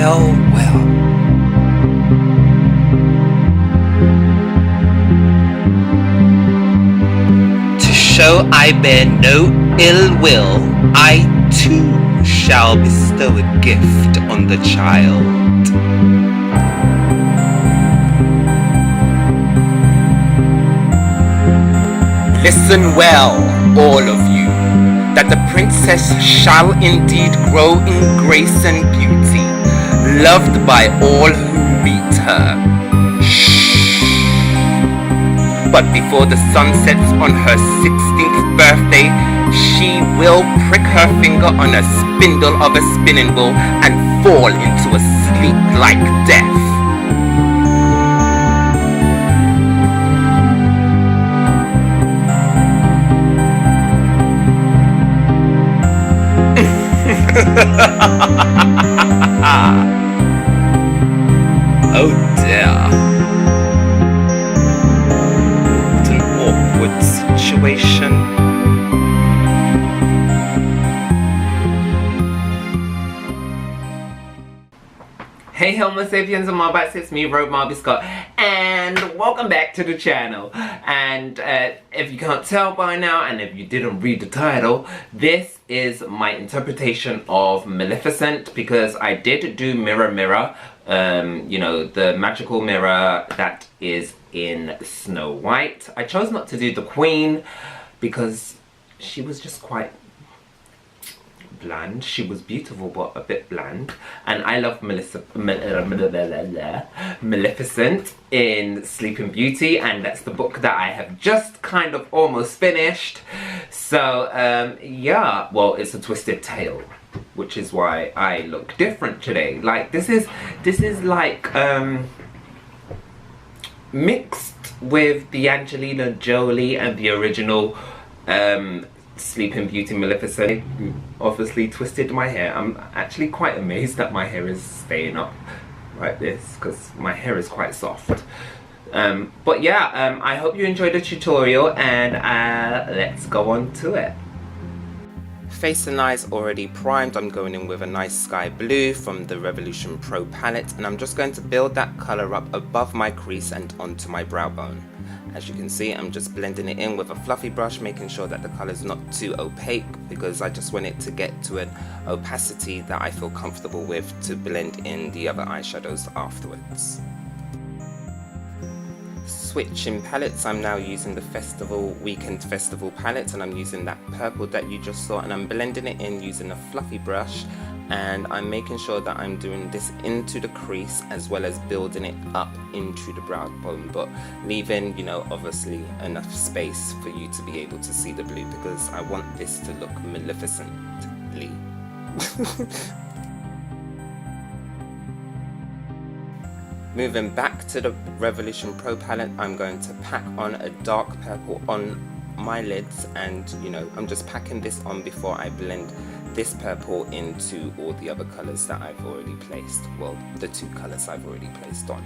well, well. To show I bear no ill will, I too shall bestow a gift on the child. Listen well, all of you, that the princess shall indeed grow in grace and beauty, loved by all who meet her. Shh. But before the sun sets on her 16th birthday, she will prick her finger on a spindle of a spinning wheel and fall into a sleep like death. Oh dear. What an awkward situation. Hey Homo sapiens and Marbites, it's me, Marby Scott, and welcome back to the channel. And if you can't tell by now, and if you didn't read the title, this is my interpretation of Maleficent, because I did do Mirror Mirror, you know, the magical mirror that is in Snow White. I chose not to do the Queen because she was just quite bland. She was beautiful but a bit bland, and I love Maleficent in Sleeping Beauty, and that's the book that I have just kind of almost finished. So yeah, well, it's a twisted tale, which is why I look different today. Like this is like mixed with the Angelina Jolie and the original Sleeping Beauty Maleficent. I obviously twisted my hair. I'm actually quite amazed that my hair is staying up like this, because my hair is quite soft. But yeah, I hope you enjoyed the tutorial, and let's go on to it. Face and eyes already primed. I'm going in with a nice sky blue from the Revolution Pro palette, and I'm just going to build that colour up above my crease and onto my brow bone. As you can see, I'm just blending it in with a fluffy brush, making sure that the colour is not too opaque, because I just want it to get to an opacity that I feel comfortable with to blend in the other eyeshadows afterwards. Switching palettes, I'm now using the Weekend Festival palette, and I'm using that purple that you just saw, and I'm blending it in using a fluffy brush, and I'm making sure that I'm doing this into the crease as well as building it up into the brow bone, but leaving, you know, obviously enough space for you to be able to see the blue, because I want this to look Maleficently. Moving back to the Revolution Pro palette, I'm going to pack on a dark purple on my lids, and you know, I'm just packing this on before I blend this purple into all the other colours that I've already placed. Well, the two colours I've already placed on.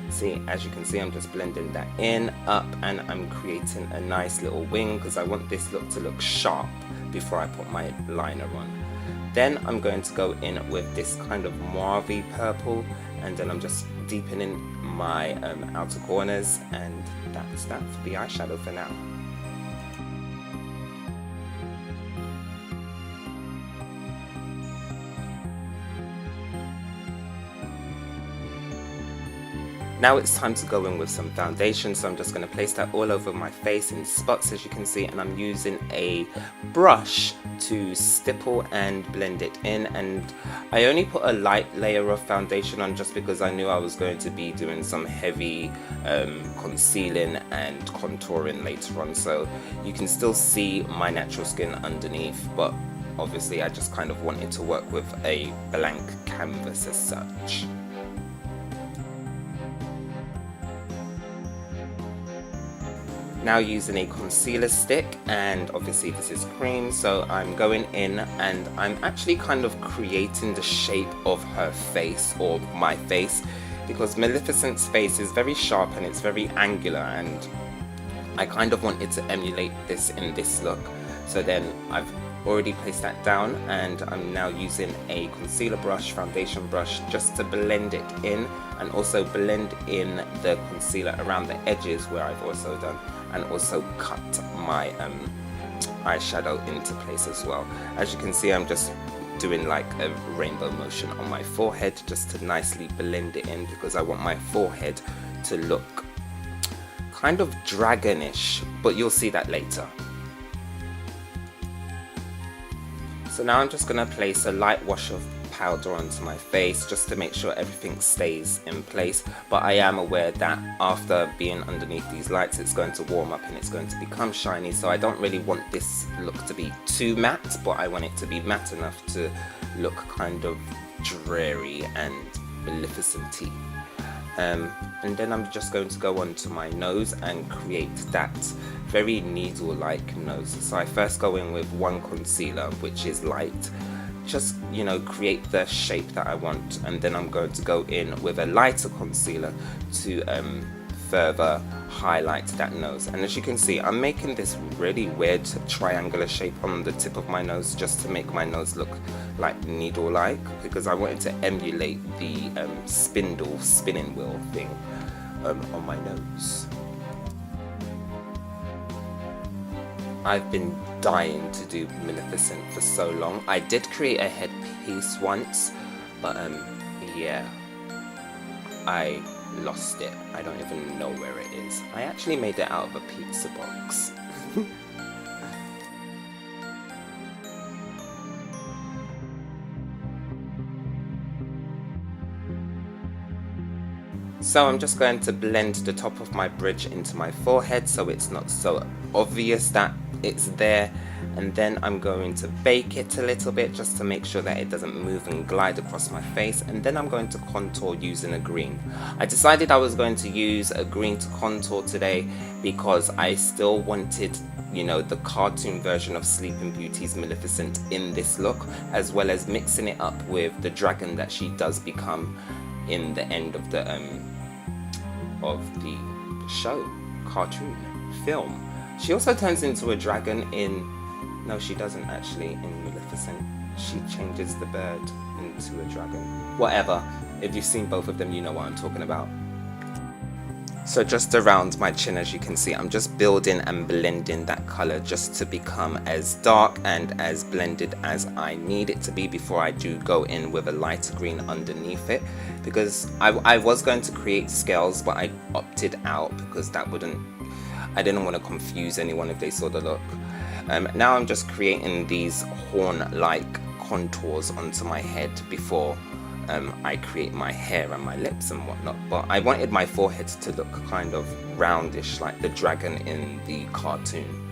See, as you can see, I'm just blending that in, up, and I'm creating a nice little wing, because I want this look to look sharp before I put my liner on. Then I'm going to go in with this kind of mauve purple, and then I'm just deepening my outer corners, and that's that for the eyeshadow for now. Now it's time to go in with some foundation, so I'm just going to place that all over my face in spots, as you can see, and I'm using a brush to stipple and blend it in. And I only put a light layer of foundation on just because I knew I was going to be doing some heavy concealing and contouring later on, so you can still see my natural skin underneath, but obviously I just kind of wanted to work with a blank canvas as such. Now using a concealer stick, and obviously this is cream, so I'm going in and I'm actually kind of creating the shape of her face, or my face, because Maleficent's face is very sharp and it's very angular, and I kind of wanted to emulate this in this look. So then I've already placed that down, and I'm now using a concealer brush, foundation brush, just to blend it in, and also blend in the concealer around the edges where I've also done, and also cut my eyeshadow into place as well. As you can see, I'm just doing like a rainbow motion on my forehead just to nicely blend it in, because I want my forehead to look kind of dragonish, but you'll see that later. So now I'm just going to place a light wash of powder onto my face just to make sure everything stays in place, but I am aware that after being underneath these lights it's going to warm up and it's going to become shiny, so I don't really want this look to be too matte, but I want it to be matte enough to look kind of dreary and Maleficent-y. And then I'm just going to go onto my nose and create that very needle-like nose. So I first go in with one concealer, which is light, just, you know, create the shape that I want, and then I'm going to go in with a lighter concealer to further highlight that nose. And as you can see, I'm making this really weird triangular shape on the tip of my nose just to make my nose look like needle-like, because I wanted to emulate the spindle spinning wheel thing on my nose. I've been dying to do Maleficent for so long. I did create a headpiece once, but yeah, I lost it. I don't even know where it is. I actually made it out of a pizza box. So I'm just going to blend the top of my bridge into my forehead so it's not so obvious that it's there, and then I'm going to bake it a little bit just to make sure that it doesn't move and glide across my face, and then I'm going to contour using a green. I decided I was going to use a green to contour today because I still wanted, you know, the cartoon version of Sleeping Beauty's Maleficent in this look, as well as mixing it up with the dragon that she does become in the end of the show, cartoon, film. She also turns into a dragon in... No, she doesn't actually in Maleficent. She changes the bird into a dragon. Whatever. If you've seen both of them, you know what I'm talking about. So just around my chin, as you can see, I'm just building and blending that color just to become as dark and as blended as I need it to be before I do go in with a lighter green underneath it, because I was going to create scales, but I opted out because that wouldn't... I didn't want to confuse anyone if they saw the look. Now I'm just creating these horn-like contours onto my head before I create my hair and my lips and whatnot, but I wanted my forehead to look kind of roundish like the dragon in the cartoon.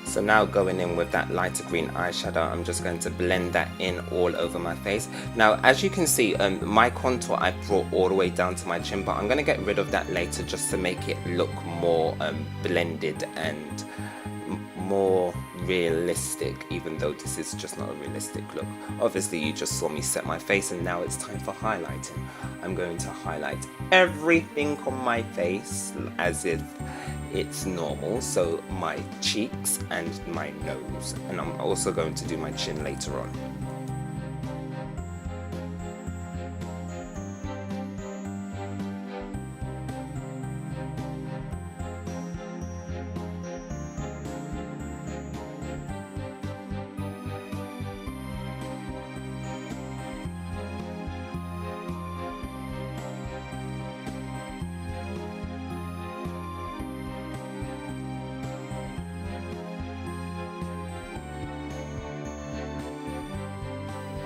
So now going in with that lighter green eyeshadow, I'm just going to blend that in all over my face. Now as you can see, my contour I brought all the way down to my chin, but I'm going to get rid of that later just to make it look more blended and more realistic, even though this is just not a realistic look. Obviously you just saw me set my face, and now it's time for highlighting. I'm going to highlight everything on my face as if it's normal, so my cheeks and my nose, and I'm also going to do my chin later on.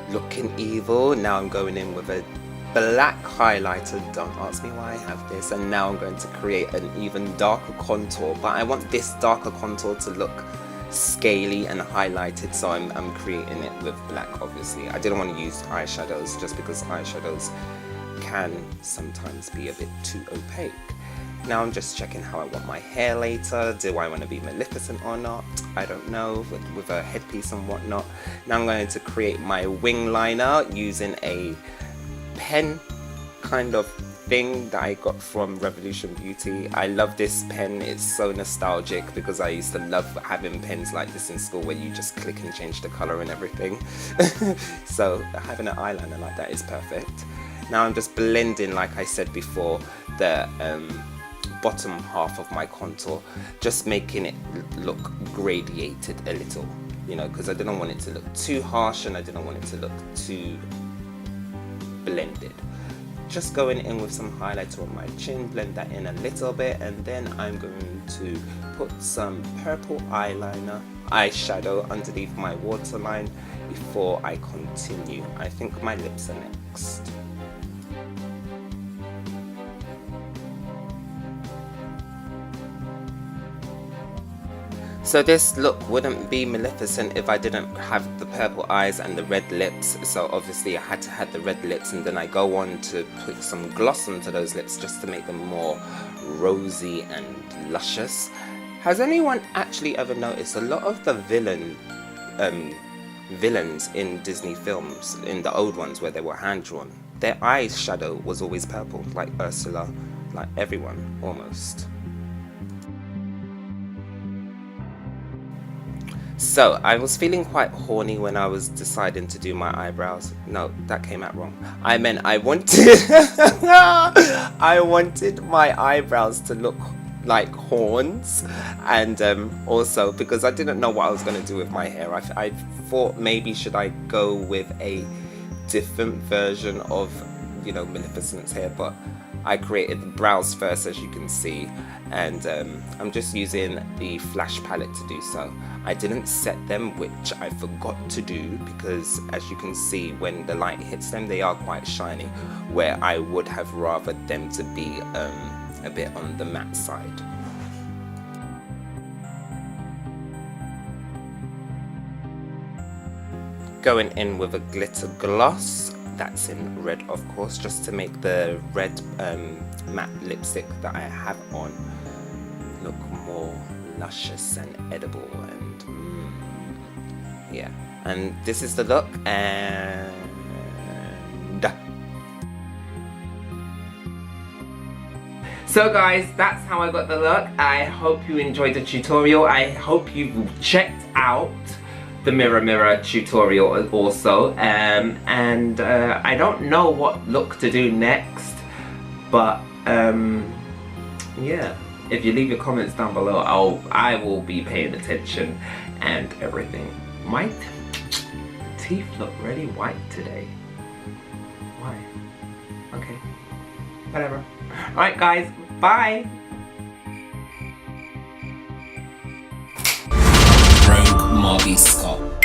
Looking evil. Now I'm going in with a black highlighter. Don't ask me why I have this. And now I'm going to create an even darker contour, but I want this darker contour to look scaly and highlighted, so I'm creating it with black. Obviously I didn't want to use eyeshadows just because eyeshadows can sometimes be a bit too opaque. Now I'm just checking how I want my hair later. Do I want to be Maleficent or not? I don't know, with a headpiece and whatnot. Now I'm going to create my wing liner using a pen kind of thing that I got from Revolution Beauty. I love this pen, it's so nostalgic because I used to love having pens like this in school where you just click and change the colour and everything. So having an eyeliner like that is perfect. Now I'm just blending, like I said before, the bottom half of my contour, just making it look gradiated a little, you know, because I didn't want it to look too harsh and I didn't want it to look too blended. Just going in with some highlighter on my chin, blend that in a little bit, and then I'm going to put some purple eyeshadow underneath my waterline before I continue. I think my lips are next. So this look wouldn't be Maleficent if I didn't have the purple eyes and the red lips. So obviously I had to have the red lips, and then I go on to put some gloss onto those lips just to make them more rosy and luscious. Has anyone actually ever noticed a lot of the villains in Disney films, in the old ones where they were hand-drawn, their eyeshadow was always purple, like Ursula, like everyone almost. So I was feeling quite horny when I was deciding to do my eyebrows. No, that came out wrong. I meant I wanted I wanted my eyebrows to look like horns, and also because I didn't know what I was going to do with my hair. I thought maybe should I go with a different version of, you know, Maleficent's hair, but I created the brows first, as you can see, and I'm just using the flash palette to do so. I didn't set them, which I forgot to do, because as you can see, when the light hits them, they are quite shiny, where I would have rather them to be a bit on the matte side. Going in with a glitter gloss, that's in red of course, just to make the red matte lipstick that I have on look more luscious and edible, and yeah, and this is the look. And so guys, that's how I got the look. I hope you enjoyed the tutorial. I hope you've checked out the mirror tutorial also, and I don't know what look to do next, but yeah, if you leave your comments down below, I will be paying attention and everything. My teeth look really white today. Why? Okay, whatever. Alright guys, bye! Rogue Marby Scott.